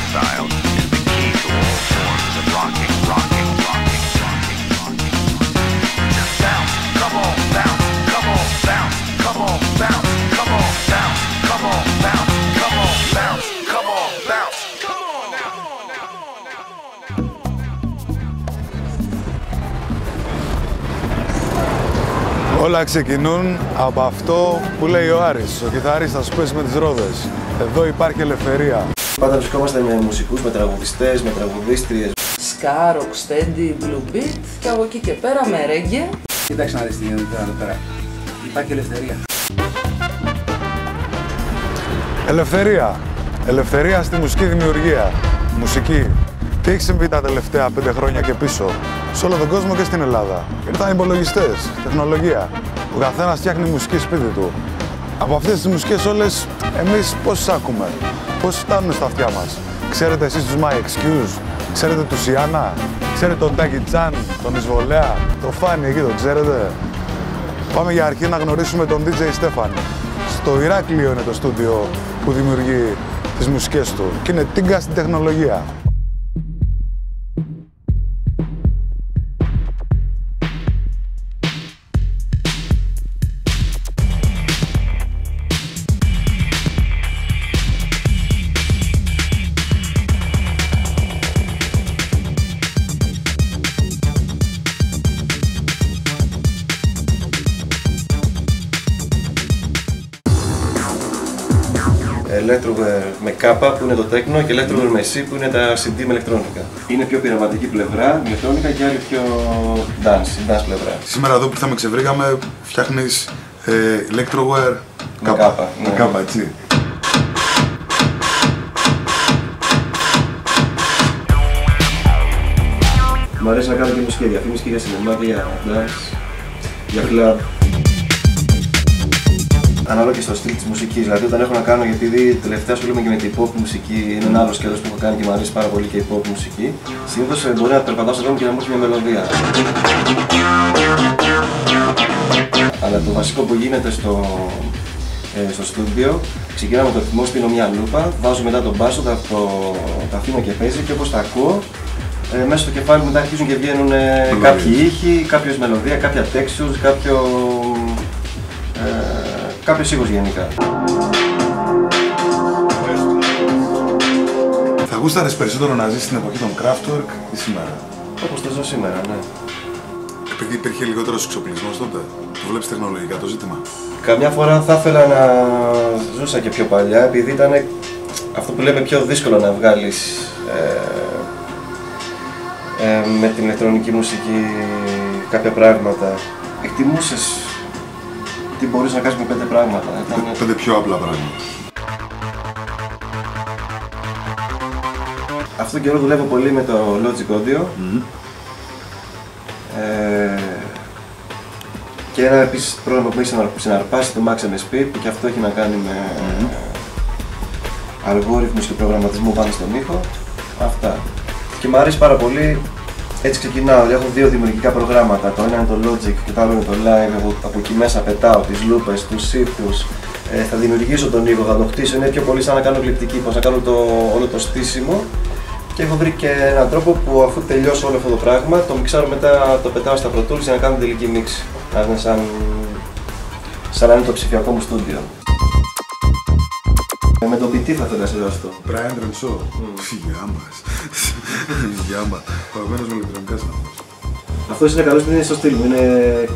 style is the key to all forms of rocking. Just bounce, come on, bounce, come on, bounce, come on, bounce, come on, bounce, come on, bounce, come on, bounce, come on, bounce. Όλα ξεκινούν από αυτό που λέει ο Άρης. Ο κιθαρίστας που παίζει με τις ρόδες. Εδώ υπάρχει ελευθερία. Πάντα βρισκόμαστε με μουσικούς, με τραγουδιστές, με τραγουδίστριες. Ska, rocksteady, blue beat και από εκεί και πέρα με reggae. Κοίταξε να δεις τι γίνεται εδώ πέρα. Υπάρχει ελευθερία. Ελευθερία. Ελευθερία στη μουσική δημιουργία. Μουσική. Τι έχει συμβεί τα τελευταία 5 χρόνια και πίσω. Σε όλο τον κόσμο και στην Ελλάδα. Ήρθαν υπολογιστές, τεχνολογία. Ο καθένας φτιάχνει μουσική σπίτι του. Από αυτές τις μουσικές όλες, εμείς πώς τις ακούμε, πώς φτάνουν στα αυτιά μας. Ξέρετε εσείς τους My Excuse, ξέρετε τους Ιάννα, ξέρετε τον Τάκη Τσάν, τον Ισβολέα, το Φάνη εκεί, τον ξέρετε. Πάμε για αρχή να γνωρίσουμε τον DJ Στέφανη. Στο Ηράκλειο είναι το στούντιο που δημιουργεί τις μουσικές του και είναι τίγκα στην τεχνολογία. Electroware με κάπα που είναι το τέκνο και Electroware με C που είναι τα CD με ηλεκτρόνικα. Είναι πιο πειραματική πλευρά, ηλεκτρόνικα και άλλη πιο dance πλευρά. Σήμερα εδώ που ήρθαμε ξεβρήκαμε, φτιάχνεις Electroware με κάπα. Με κάπα, έτσι. Μου αρέσει να κάνω και μουσική διαφήμιση και για σινεμά και για dance, για club. Ανάλογα και στο στυλ της μουσικής, δηλαδή όταν έχω να κάνω, γιατί τελευταία ασχολούμαι και με την pop μουσική, είναι ένα άλλο σκέλος που έχω κάνει και μου αρέσει πάρα πολύ και η pop μουσική. Συνήθως μπορεί να περπατάω στον δρόμο και να μου έρθει μια μελωδία. Αλλά το βασικό που γίνεται στο στούντιο, ξεκινάω με το ρυθμό, στείλω μια λούπα, βάζω μετά τον μπάσο, τα αφήνω και παίζει και όπως τα ακούω, μέσα στο κεφάλι μου μετά αρχίζουν και βγαίνουν κάποιοι ήχοι, κάποιες μελωδία, κάποια textures, κάποιος ήχος γενικά. Θα γούσταρες περισσότερο να ζεις στην εποχή των Kraftwerk ή σήμερα? Όπως το ζω σήμερα, ναι. Επειδή υπήρχε λιγότερος εξοπλισμός τότε, το βλέπεις τεχνολογικά το ζήτημα? Καμιά φορά θα ήθελα να ζούσα και πιο παλιά, επειδή ήταν αυτό που λέμε πιο δύσκολο να βγάλεις με την ηλεκτρονική μουσική κάποια πράγματα. Εκτιμούσες τι μπορείς να κάνεις με 5 πράγματα. 5 πιο απλά πράγματα. Αυτόν τον καιρό δουλεύω πολύ με το Logic Audio. Και ένα επίσης πρόγραμμα που έχει συναρπάσει το Max MSP, που και αυτό έχει να κάνει με αλγόριθμους και προγραμματισμό πάνω στον ήχο. Αυτά. Και μου αρέσει πάρα πολύ. Έτσι ξεκινάω, έχω 2 δημιουργικά προγράμματα, το ένα είναι το Logic και το άλλο είναι το Live, από εκεί μέσα πετάω τις λούπες, τους ήχους, θα δημιουργήσω τον ήχο, θα το χτίσω, είναι πιο πολύ σαν να κάνω γλυπτική, πώς να κάνω όλο το στήσιμο και έχω βρει και έναν τρόπο που αφού τελειώσω όλο αυτό το πράγμα, το μιξάρω μετά, το πετάω στα Pro Tools για να κάνω τελική μίξη, να είναι σαν να είναι το ψηφιακό μου στούντιο. Με τον ποιητή θα ήθελα να σε δώσω. Brian Renso. Γεια μας. Γεια μας. Παγμένος με ηλεκτρονικά συνάδελφος. Αυτός είναι καλός, είναι στο στυλ μου.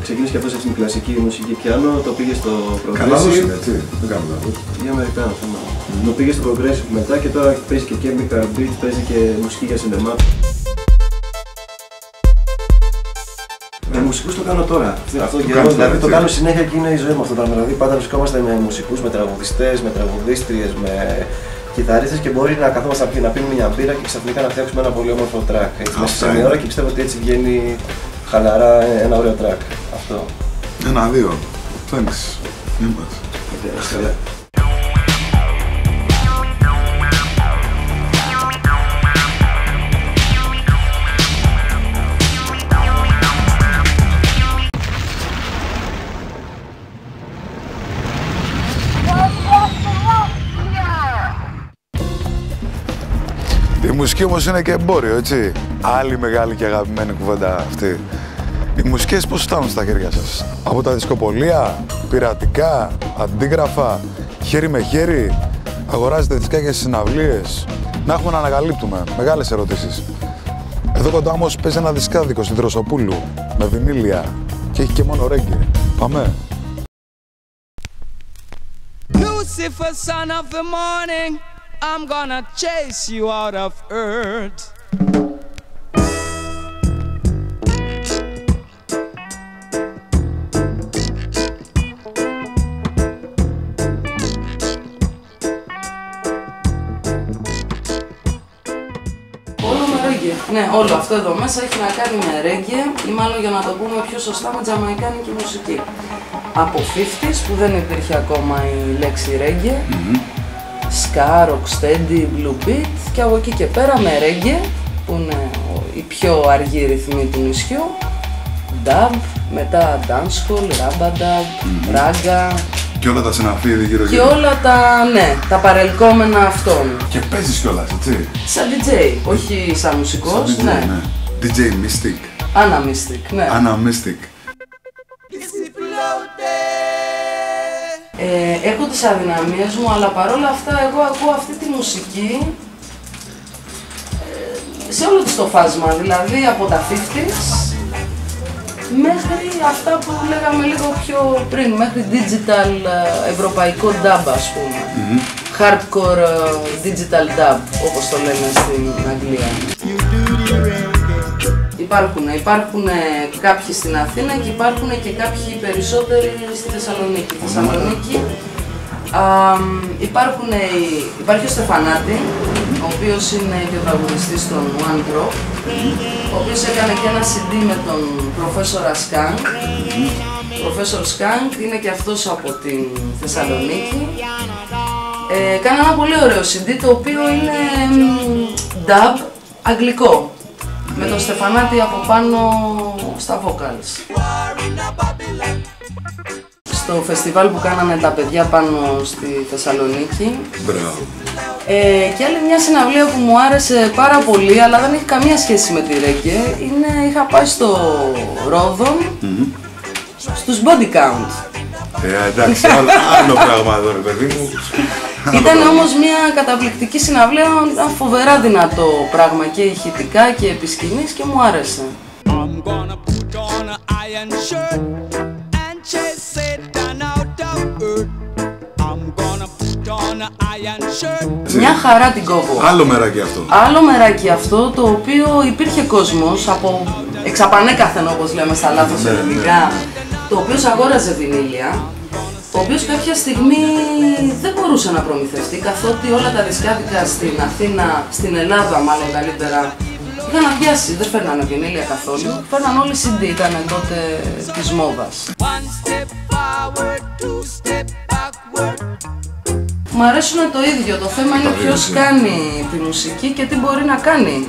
Ξεκίνησε και αυτός έτσι με κλασική μουσική πιάνο, το πήγε στο Progressive. Καλός είναι, έτσι. Δεν κάνω λάθος. Για Αμερικάνο θέμα. Το πήγε στο Progressive μετά και τώρα παίζει και Chemical Beat, παίζει και μουσική για σινεμά. Με μουσικούς το κάνω τώρα. Αυτό το καιρό, δηλαδή το κάνω συνέχεια και είναι η ζωή μου αυτό το πράγμα. Δηλαδή πάντα βρισκόμαστε με μουσικούς, με τραγουδιστές, με τραγουδίστριες, με κιθαρίστες και μπορεί να καθόμαστε να πίνουμε μια μπύρα και ξαφνικά να φτιάξουμε ένα πολύ όμορφο track. Έτσι, μέσα σε μια ώρα και πιστεύω ότι έτσι βγαίνει χαλαρά ένα ωραίο track. Αυτό. 1-2. Thanks. Η μουσική όμως είναι και εμπόριο, έτσι. Άλλη μεγάλη και αγαπημένη κουβέντα αυτή. Οι μουσικές πώς φτάνουν στα χέρια σας? Από τα δισκοπολία, πειρατικά, αντίγραφα, χέρι με χέρι, αγοράζετε δισκάκια στις συναυλίες? Να έχουμε να ανακαλύπτουμε. Μεγάλες ερωτήσεις. Εδώ κοντά όμως παίζει ένα δισκάδικο στην Δροσοπούλου με βινίλια και έχει και μόνο ρέγγε. Πάμε. Lucifer, son of the morning, I'm gonna chase you out of earth. Όλο με ρέγγε. Ναι, όλο αυτό εδώ μέσα έχει να κάνει με ρέγγε ή μάλλον για να το πούμε πιο σωστά με τζαμαϊκάνικη μουσική. Από 50's που δεν υπήρχε ακόμα η λέξη ρέγγε, ska, rocksteady, blue beat και από εκεί και πέρα με ρέγγε που είναι η πιο αργή ρυθμή του νησιού, dub, μετά dancehall, rabadab, ragga Και όλα τα συναφίδη γύρω και γύρω. όλα τα, ναι, τα παρελκόμενα αυτών. Και παίζεις κιόλας, έτσι. Σαν DJ, όχι σαν μουσικός, Σαν DJ, ναι. ναι. DJ Mystic. Anna Mystic, ναι. Anna Mystic. Έχω τις αδυναμίες μου, αλλά παρόλα αυτά εγώ ακούω αυτή τη μουσική σε όλο το φάσμα, δηλαδή από τα 50's μέχρι αυτά που λέγαμε λίγο πιο πριν, μέχρι digital ευρωπαϊκό dub, ας πούμε. Hardcore digital dub, όπως το λένε στην Αγγλία. Υπάρχουν κάποιοι στην Αθήνα και υπάρχουν και κάποιοι περισσότεροι στη Θεσσαλονίκη. Θεσσαλονίκη υπάρχει ο Στεφανάτη, ο οποίος είναι και ο τραγουδιστής των One Drop, ο οποίος έκανε και ένα CD με τον Professor Skank. Ο Professor Skank είναι και αυτός από την Θεσσαλονίκη. Κάνει ένα πολύ ωραίο CD, το οποίο είναι dub αγγλικό, με τον Στεφανάτη από πάνω στα vocals. Στο φεστιβάλ που κάνανε τα παιδιά πάνω στη Θεσσαλονίκη. Μπράβο. Και άλλη μια συναυλία που μου άρεσε πάρα πολύ, αλλά δεν έχει καμία σχέση με τη ρέγγε, είχα πάει στο Ρόδον, στους Body Count. Εντάξει, άλλο πράγμα εδώ, ρε παιδί μου. Ήταν όμως μια καταπληκτική συναυλία, ήταν φοβερά δυνατό πράγμα και ηχητικά και επί σκηνής και μου άρεσε. I'm gonna put on an iron shirt and chase Satan out of earth. I'm gonna put on an iron shirt. Μια χαρά την κόβω. Άλλο μεράκι αυτό. Άλλο μεράκι αυτό, το οποίο υπήρχε κόσμος από εξαπανέκαθεν, όπως λέμε στα λάθος ελληνικά, το οποίος αγόραζε βινίλια, ο οποίος κάποια στιγμή δεν μπορούσε να προμηθευτεί, καθότι όλα τα δισκάδικα στην Αθήνα, στην Ελλάδα μάλλον καλύτερα, είχαν αδειάσει, δεν φέρνανε βινίλια καθόλου, φέρναν όλοι CD, ήταν τότε της μόδας. One step forward, two step backward. Μ' αρέσουν το ίδιο, το θέμα είναι ποιος κάνει τη μουσική και τι μπορεί να κάνει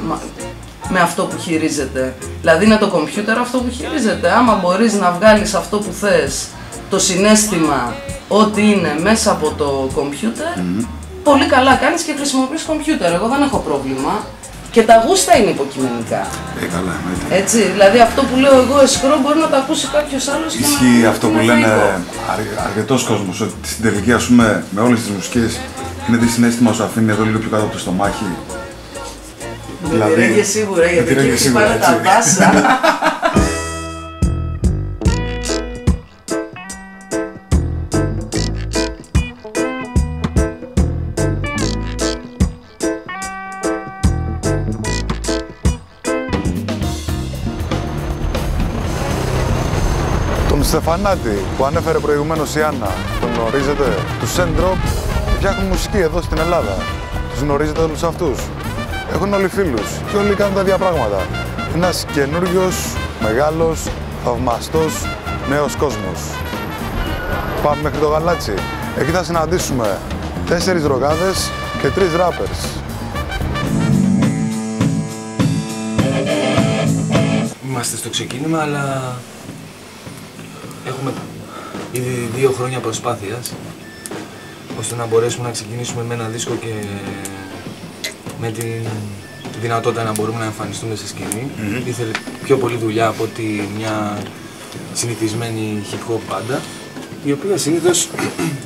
με αυτό που χειρίζεται. Δηλαδή είναι το κομπιούτερ αυτό που χειρίζεται. Άμα μπορείς να βγάλεις αυτό που θες, το συναίσθημα, ό,τι είναι μέσα από το κομπιούτερ, πολύ καλά κάνεις και χρησιμοποιείς κομπιούτερ. Εγώ δεν έχω πρόβλημα. Και τα γούστα είναι υποκειμενικά. Καλά, Έτσι, δηλαδή αυτό που λέω εγώ εσκρό μπορεί να το ακούσει κάποιος άλλος. ισχύει αυτό που λένε αρκετός κόσμος, ότι στην τελική, ας πούμε, με όλες τις μουσικές είναι τι συναίσθημα σου αφήνει εδώ λίγο πιο κάτω από το στομάχι. Με τη ρέγγε σίγουρα, γιατί τη ρέγγε εκεί σίγουρα, πάνε τα έτσι. μπάσα. Τον Στεφανάτη που ανέφερε προηγουμένως η Άννα, τον γνωρίζετε? Τους Sendrop φτιάχνουν μουσική εδώ στην Ελλάδα. Τους γνωρίζετε όλους αυτούς? Έχουν όλοι φίλους και όλοι κάνουν τα ίδια πράγματα. Ένας καινούριος, μεγάλος, θαυμαστός, νέος κόσμος. Πάμε μέχρι το Γαλάτσι. Εκεί θα συναντήσουμε 4 ροκάδες και 3 rappers. Είμαστε στο ξεκίνημα, αλλά έχουμε ήδη 2 χρόνια προσπάθειας ώστε να μπορέσουμε να ξεκινήσουμε με ένα δίσκο και με τη δυνατότητα να μπορούμε να εμφανιστούμε στη σκηνή. Ήθελε πιο πολύ δουλειά από ότι μια συνηθισμένη hip hop μπάντα, η οποία συνήθως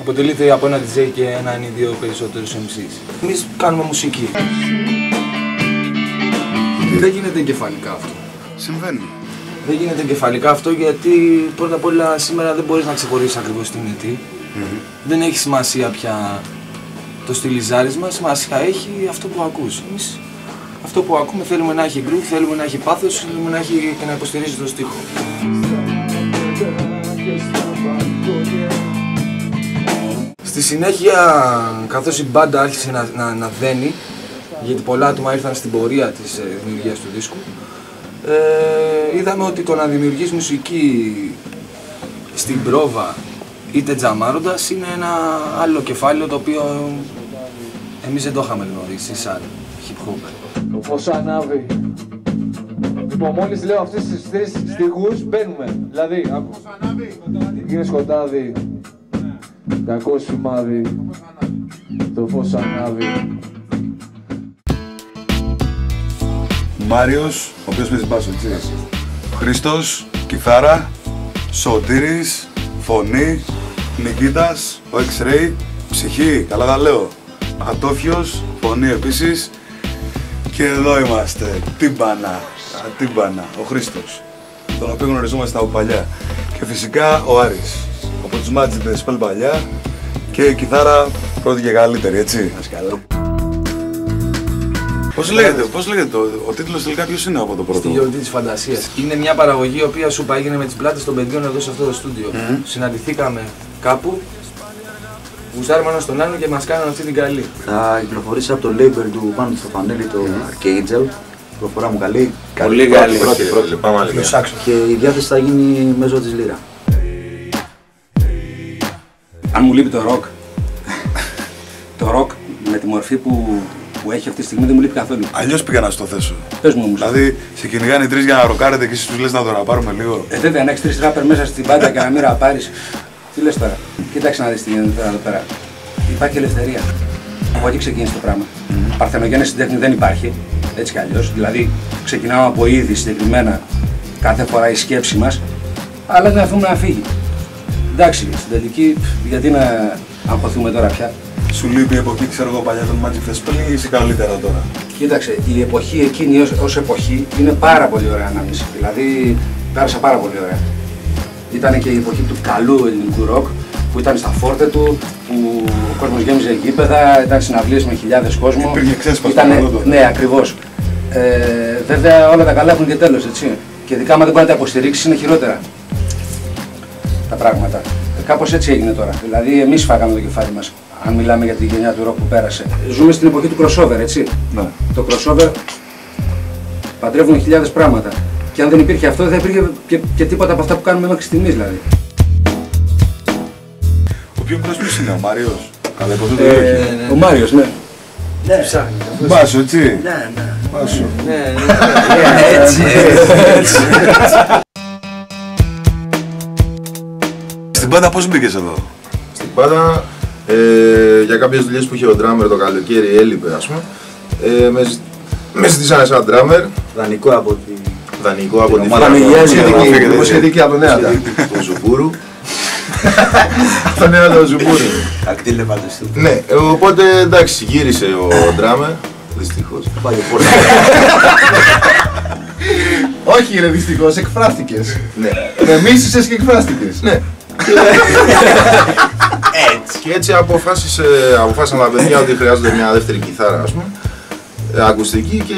αποτελείται από ένα DJ και έναν ή δύο περισσότερους MCs. Εμείς κάνουμε μουσική. Δεν γίνεται εγκεφαλικά αυτό. Συμβαίνει. Δεν γίνεται εγκεφαλικά αυτό γιατί πρώτα απ' όλα σήμερα δεν μπορείς να ξεχωρίσεις ακριβώς τι είναι τι. Δεν έχει σημασία πια το στυλιζάρισμα, σημασία έχει αυτό που ακούς. Εμείς αυτό που ακούμε θέλουμε να έχει groove, θέλουμε να έχει πάθος, θέλουμε να έχει και να υποστηρίζει το στίχο. Στη συνέχεια, καθώς η μπάντα άρχισε να δένει, γιατί πολλά άτομα ήρθαν στην πορεία της δημιουργίας του δίσκου, είδαμε ότι το να δημιουργείς μουσική στην πρόβα είτε τζαμάροντας είναι ένα άλλο κεφάλαιο το οποίο εμείς δεν το είχαμε γνωρίσει σαν hip hop. Το φως ανάβει. Λοιπόν, μόλις λέω αυτές τις τρεις στίχους μπαίνουμε. Δηλαδή, είναι σκοτάδι, κακό σημάδι, το φως ανάβει. Μάριος, ο οποίος παίζει μπάσο, έτσι. Χρήστος, κιθάρα. Σωτήρης, φωνή. Νικήτας, ο X-Ray, ψυχή, καλά τα λέω. Ατόφιος, φωνή επίσης. Και εδώ είμαστε, τύμπανα, ο Χρήστος, τον οποίο γνωριζόμαστε από παλιά. Και φυσικά ο Άρης, από τους μάτζιτες πάλι παλιά και κιθάρα πρώτη και καλύτερη, έτσι. Πώς λέγεται ο τίτλος τελικά ποιος είναι από το πρώτο? Στη γιορτή της φαντασίας. Είναι μια παραγωγή η οποία σου έγινε με τις πλάτες των παιδιών εδώ σε αυτό το στούντιο. Συναντηθήκαμε κάπου, γουστάρουμε ένας τον άλλον και μας κάνανε αυτή την καλή. Θα κυκλοφορήσει από το label του πάνω στο φανέλι, το Archangel. Προφορά μου καλή. Πολύ καλή. Πρώτη. Και η διάθεση θα γίνει μέσω της λύρα. Αν μου λείπει το rock, το rock με τη μορφή που έχει αυτή τη στιγμή δεν μου λείπει καθόλου. Αλλιώς πήγα να στο θέσω. Πες μου όμως. Δηλαδή, σε κυνηγάνε οι τρεις για να ροκάρετε και εσείς τους λες να το ραπάρουμε λίγο. Βέβαια, αν έχεις τρεις ράπερ μέσα στην μπάντα και να μην ραπάρεις, τι λες τώρα? Κοίταξε να δεις τι γίνεται εδώ πέρα. Υπάρχει ελευθερία. Από εκεί ξεκίνησε το πράγμα. Παρθενογένεια στην τέχνη δεν υπάρχει, έτσι κι αλλιώς. Δηλαδή, ξεκινάμε από είδη συγκεκριμένα κάθε φορά η σκέψη μας, αλλά δεν αφήνουμε να φύγει. Εντάξει, στην τελική, γιατί να αγχωθούμε τώρα πια? Σου λείπει η εποχή, ξέρω εγώ, παλιά των Magic Fest ή είσαι καλύτερα τώρα? Κοίταξε, η εποχή εκείνη ως εποχή είναι πάρα πολύ ωραία ανάμνηση. Δηλαδή, πέρασα πάρα πολύ ωραία. Ήταν και η εποχή του καλού ελληνικού ροκ, που ήταν στα φόρτε του, που ο κόσμος γέμιζε γήπεδα, ήταν συναυλίες με χιλιάδες κόσμο. Υπήρχε ξέσπασμα τότε. Ναι, ακριβώς. Βέβαια, όλα τα καλά έχουν και τέλος, έτσι. Και ειδικά άμα δεν μπορεί να τα υποστηρίξει, είναι χειρότερα τα πράγματα. Κάπως έτσι έγινε τώρα. Δηλαδή, εμείς φάγαμε το κεφάλι μας. Αν μιλάμε για τη γενιά του ροκ που πέρασε. Ζούμε στην εποχή του crossover, έτσι. Ναι. Το crossover παντρεύουν χιλιάδες πράγματα. Και αν δεν υπήρχε αυτό, δεν θα υπήρχε και τίποτα από αυτά που κάνουμε μέχρι στιγμής, δηλαδή. Ο πιο πρόσφυγος είναι ο Μάριος. Καλά, υποθέτω ή όχι? Ο Μάριος, ναι. Μπάσο, έτσι. Ναι. Μπάσο. Έτσι. Στην πάντα πώς μπήκες εδώ? Στην πάντα, για κάποιες δουλειές που είχε ο drummer το καλοκαίρι έλειπε, ας πούμε. Με ζητήσανε σαν drummer. Δανεικό από τη... Δανεικό από τη Δημοσιοδική από τον Νέατα. Του Ζουμπούρου. Από τον Νέατα του Ζουμπούρου. Ακτήλε παντεστού. Ναι, οπότε εντάξει, γύρισε ο drummer. Δυστυχώς. Όχι ρε, δυστυχώς, εκφράστηκες. Ναι. Με μίσησες και εκφράστηκες. Ναι. Έτσι. Και έτσι αποφάσισαν τα παιδιά ότι χρειάζονται μια δεύτερη κιθάρα, ας πούμε, ακουστική, και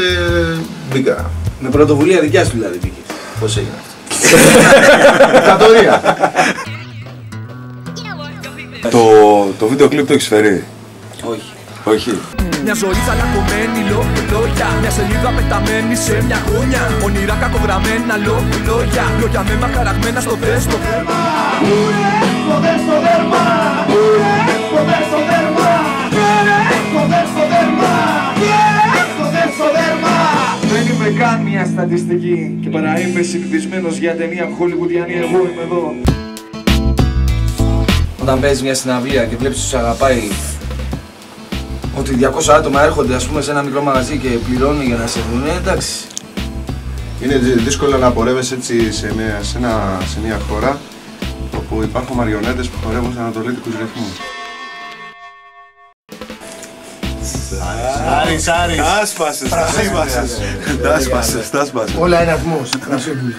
μπήκα. Με πρωτοβουλία δικιά σου δηλαδή μπήκες. Πώς έγινε αυτό? Δικτατορία. Το βίντεο κλιπ το έχεις φέρει? Όχι. Όχι. Μια ζωή τσαλακωμένη, λόγια. Μια σελίδα πεταμένη σε μια γωνιά. Όνειρα κακογραμμένα, λόγια. Λόγια με μακαραγμένα στο δέστο. Δεν είμαι καν μια στατιστική και παρά είμαι συγκδισμένος για ταινία χολιγουδιανή, εγώ είμαι εδώ. Όταν παίζεις μια συναυλία και βλέπεις τους αγαπάει ότι 200 άτομα έρχονται ας πούμε σε ένα μικρό μαγαζί και πληρώνουν για να σε δουν, εντάξει. Είναι δύσκολο να πορεύεσαι έτσι σε μια χώρα όπου υπάρχουν μαριονέτες που χορεύουν σε ανατολίτικους ρυθμούς. Άρης. Τα άσπασες. Όλα είναι ατμός, Κρασόπουλος.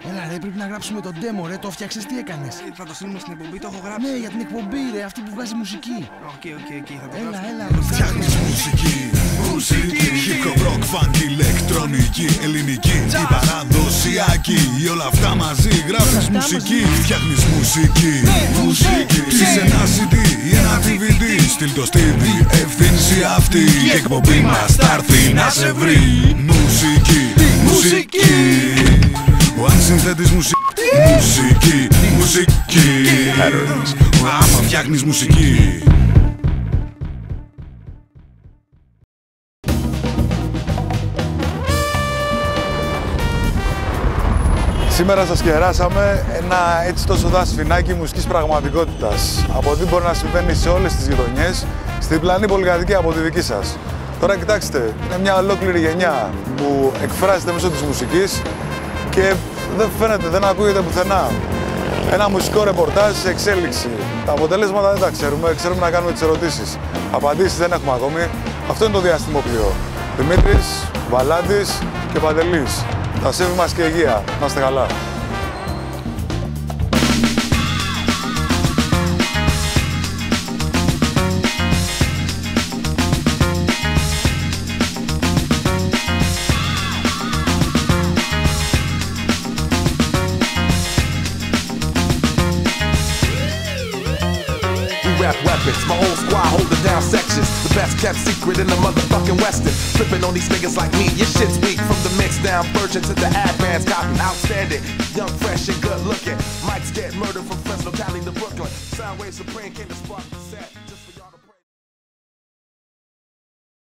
Έλα ρε, πρέπει να γράψουμε τον demo ρε, το φτιάξες, τι έκανες? Θα το στείλουμε στην εκπομπή, το έχω γράψει. Ναι, για την εκπομπή ρε, αυτή που βγάζει μουσική. Οκ, θα το Έλα, γράψω. έλα. Φτιάχνεις μουσική, hip hop, rock, funk, ηλεκτρονική, ελληνική ή παραδοσιακή. Ή όλα αυτά μαζί γράφεις μουσική. Φτιάχνεις μουσική, ψήσε ένα CD ή ένα DVD. Στείλ το στη διεύθυνση αυτή και η εκπομπή μας θα έρθει να σε βρει. Μουσική. Αν συνθέτεις μουσική. Άμα φτιάχνεις μουσική. Σήμερα σας κεράσαμε ένα έτσι τόσο δασφινάκι μουσικής πραγματικότητας. Από ό,τι μπορεί να συμβαίνει σε όλες τις γειτονιές, στην πλανή πολυκατοικία από τη δική σας. Τώρα κοιτάξτε, είναι μια ολόκληρη γενιά που εκφράζεται μέσω της μουσικής και δεν φαίνεται, δεν ακούγεται πουθενά. Ένα μουσικό ρεπορτάζ σε εξέλιξη. Τα αποτελέσματα δεν τα ξέρουμε, ξέρουμε να κάνουμε τις ερωτήσεις. Απαντήσεις δεν έχουμε ακόμη. Αυτό είναι το διαστημόπλοιο. Δημήτρης, Βαλάντης και Παντελής. Τα σέβη μας και υγεία. Να είστε καλά. Weapons, my whole squad holding down sections. The best kept secret in the motherfucking Western. Flipping on these niggas like me, your shit's weak. From the mix down version to the advanced copy. Outstanding, young, fresh, and good looking. Mics get murdered from Fresno, Cali to Brooklyn. Soundwave Supreme came to spark the set.